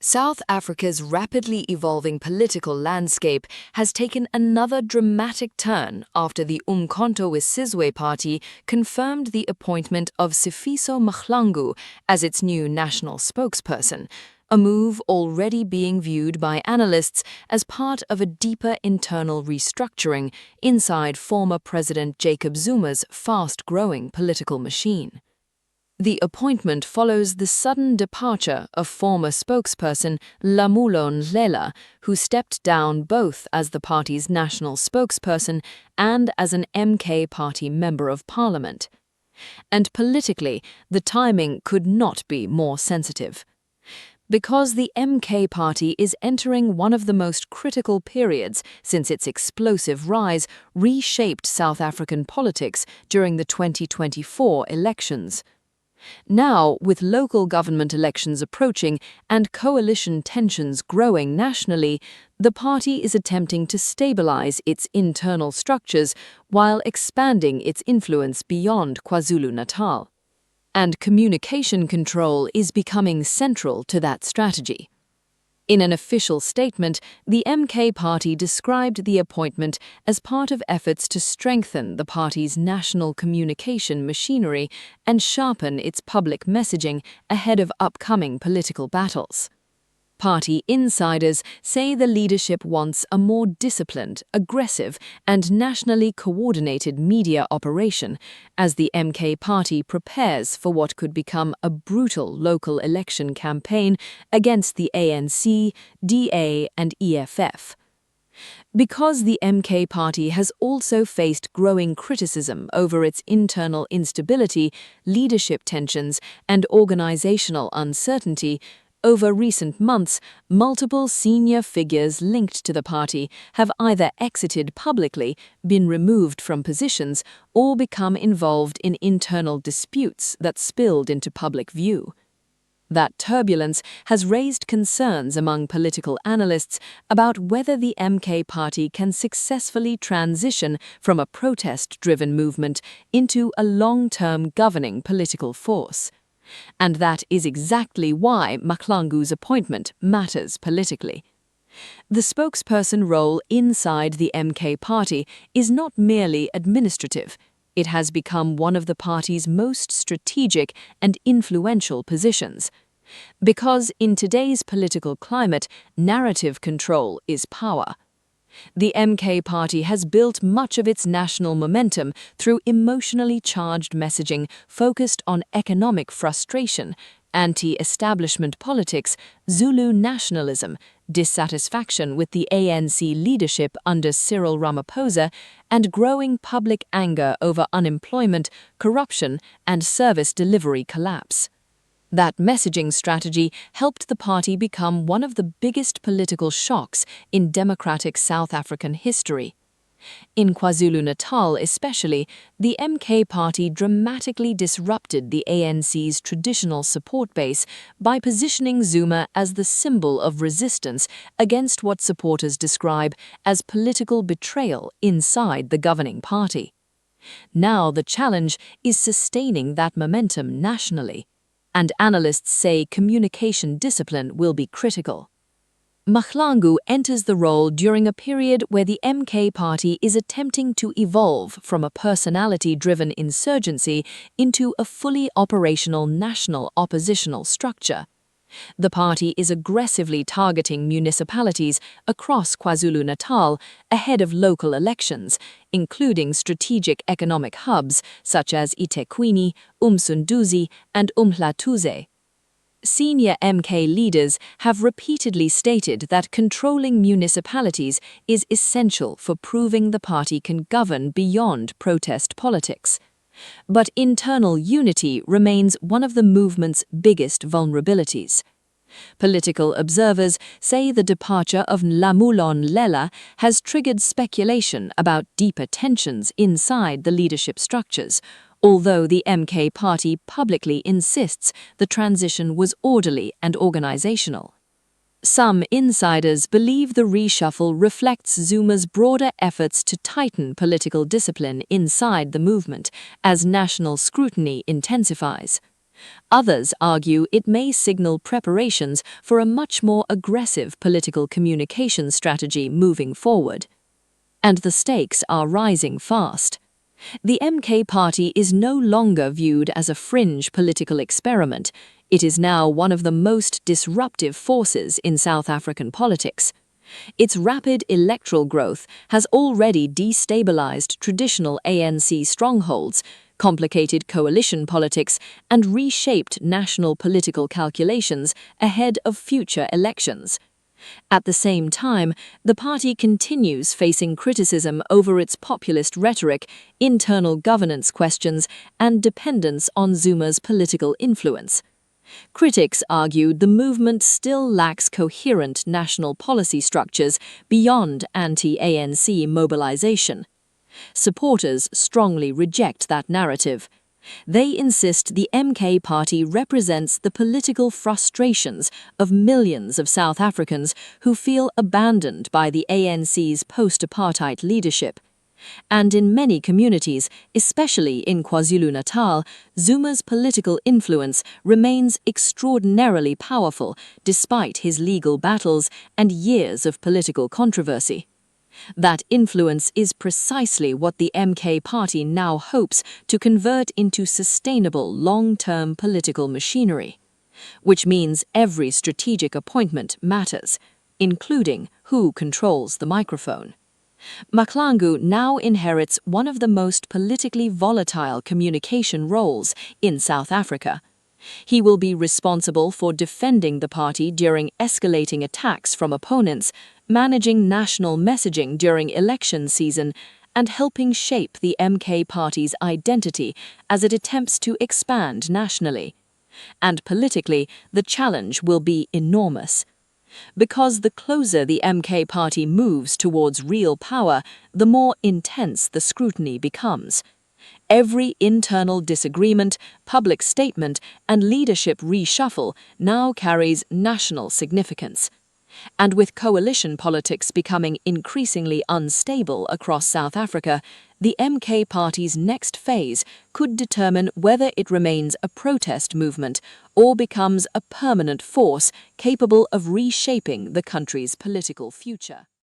South Africa's rapidly evolving political landscape has taken another dramatic turn after the Umkhonto we Sizwe party confirmed the appointment of Sifiso Mahlangu as its new national spokesperson, a move already being viewed by analysts as part of a deeper internal restructuring inside former President Jacob Zuma's fast-growing political machine. The appointment follows the sudden departure of former spokesperson Lamulo Ndlela, who stepped down both as the party's national spokesperson and as an MK Party Member of Parliament. And politically, the timing could not be more sensitive. Because the MK Party is entering one of the most critical periods since its explosive rise reshaped South African politics during the 2024 elections. Now, with local government elections approaching and coalition tensions growing nationally, the party is attempting to stabilize its internal structures while expanding its influence beyond KwaZulu-Natal. And communication control is becoming central to that strategy. In an official statement, the MK Party described the appointment as part of efforts to strengthen the party's national communication machinery and sharpen its public messaging ahead of upcoming political battles. Party insiders say the leadership wants a more disciplined, aggressive, and nationally coordinated media operation as the MK Party prepares for what could become a brutal local election campaign against the ANC, DA, and EFF. Because the MK Party has also faced growing criticism over its internal instability, leadership tensions, and organizational uncertainty, over recent months, multiple senior figures linked to the party have either exited publicly, been removed from positions, or become involved in internal disputes that spilled into public view. That turbulence has raised concerns among political analysts about whether the MK Party can successfully transition from a protest-driven movement into a long-term governing political force. And that is exactly why Mahlangu's appointment matters politically. The spokesperson role inside the MK Party is not merely administrative. It has become one of the party's most strategic and influential positions. Because in today's political climate, narrative control is power. The MK Party has built much of its national momentum through emotionally charged messaging focused on economic frustration, anti-establishment politics, Zulu nationalism, dissatisfaction with the ANC leadership under Cyril Ramaphosa, and growing public anger over unemployment, corruption, and service delivery collapse. That messaging strategy helped the party become one of the biggest political shocks in democratic South African history. In KwaZulu-Natal especially, the MK Party dramatically disrupted the ANC's traditional support base by positioning Zuma as the symbol of resistance against what supporters describe as political betrayal inside the governing party. Now the challenge is sustaining that momentum nationally. And analysts say communication discipline will be critical. Mahlangu enters the role during a period where the MK Party is attempting to evolve from a personality-driven insurgency into a fully operational national oppositional structure. The party is aggressively targeting municipalities across KwaZulu-Natal ahead of local elections, including strategic economic hubs such as eThekwini, Umsunduzi, and Umhlathuze. Senior MK leaders have repeatedly stated that controlling municipalities is essential for proving the party can govern beyond protest politics. But internal unity remains one of the movement's biggest vulnerabilities. Political observers say the departure of Lamulo Ndlela has triggered speculation about deeper tensions inside the leadership structures, although the MK Party publicly insists the transition was orderly and organizational. Some insiders believe the reshuffle reflects Zuma's broader efforts to tighten political discipline inside the movement as national scrutiny intensifies. Others argue it may signal preparations for a much more aggressive political communication strategy moving forward. And the stakes are rising fast. The MK party is no longer viewed as a fringe political experiment. It is now one of the most disruptive forces in South African politics. Its rapid electoral growth has already destabilized traditional ANC strongholds, complicated coalition politics, and reshaped national political calculations ahead of future elections. At the same time, the party continues facing criticism over its populist rhetoric, internal governance questions, and dependence on Zuma's political influence. Critics argued the movement still lacks coherent national policy structures beyond anti-ANC mobilization. Supporters strongly reject that narrative. They insist the MK party represents the political frustrations of millions of South Africans who feel abandoned by the ANC's post-apartheid leadership. And in many communities, especially in KwaZulu-Natal, Zuma's political influence remains extraordinarily powerful despite his legal battles and years of political controversy. That influence is precisely what the MK party now hopes to convert into sustainable long-term political machinery, which means every strategic appointment matters, including who controls the microphone. Mahlangu now inherits one of the most politically volatile communication roles in South Africa. He will be responsible for defending the party during escalating attacks from opponents, managing national messaging during election season, and helping shape the MK party's identity as it attempts to expand nationally. And politically, the challenge will be enormous. Because the closer the MK party moves towards real power, the more intense the scrutiny becomes. Every internal disagreement, public statement, and leadership reshuffle now carries national significance. And with coalition politics becoming increasingly unstable across South Africa, the MK party's next phase could determine whether it remains a protest movement or becomes a permanent force capable of reshaping the country's political future.